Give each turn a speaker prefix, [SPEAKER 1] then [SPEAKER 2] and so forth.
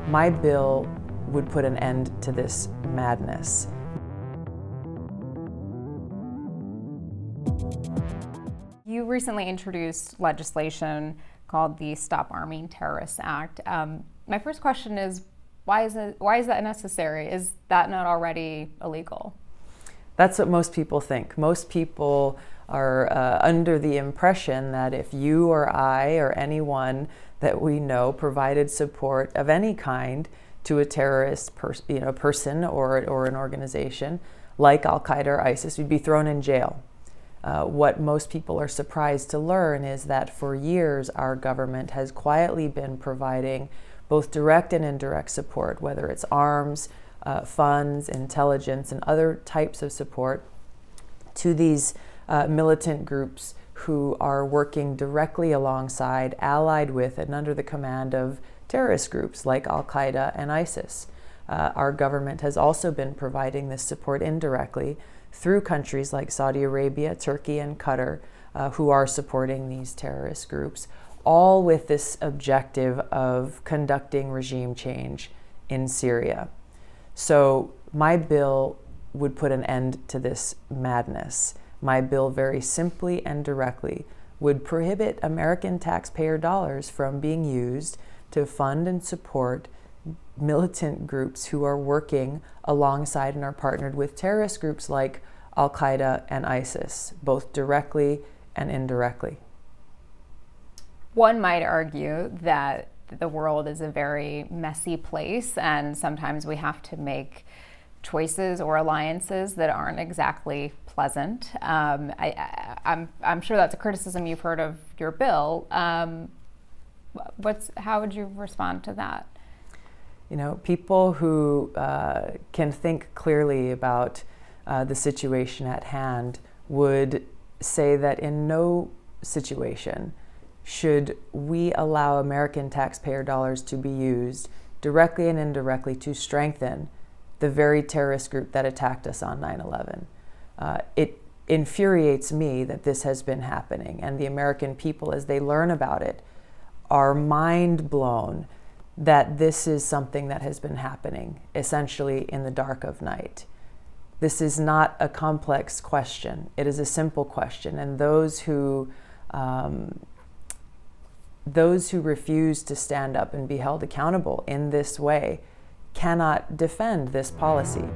[SPEAKER 1] My bill would put an end to this madness.
[SPEAKER 2] You recently introduced legislation called the Stop Arming Terrorists Act. My first question is, why is that necessary? Is that not already illegal?
[SPEAKER 1] That's what most people think. Most people are under the impression that if you or I or anyone that we know provided support of any kind to a terrorist person or an organization like Al-Qaeda or ISIS, we'd be thrown in jail. What most people are surprised to learn is that for years our government has quietly been providing both direct and indirect support, whether it's arms, funds, intelligence, and other types of support to these militant groups who are working directly alongside, allied with, and under the command of terrorist groups like Al-Qaeda and ISIS. Our government has also been providing this support indirectly through countries like Saudi Arabia, Turkey, and Qatar, who are supporting these terrorist groups, all with this objective of conducting regime change in Syria. So my bill would put an end to this madness. My bill very simply and directly would prohibit American taxpayer dollars from being used to fund and support militant groups who are working alongside and are partnered with terrorist groups like Al-Qaeda and ISIS, both directly and indirectly.
[SPEAKER 2] One might argue that the world is a very messy place, and sometimes we have to make choices or alliances that aren't exactly pleasant. I'm sure that's a criticism you've heard of your bill. How would you respond to that?
[SPEAKER 1] You know, people who can think clearly about the situation at hand would say that in no situation should we allow American taxpayer dollars to be used directly and indirectly to strengthen the very terrorist group that attacked us on 9/11. It infuriates me that this has been happening, and the American people, as they learn about it, are mind blown that this is something that has been happening essentially in the dark of night. This is not a complex question. It is a simple question, and those who refuse to stand up and be held accountable in this way cannot defend this policy.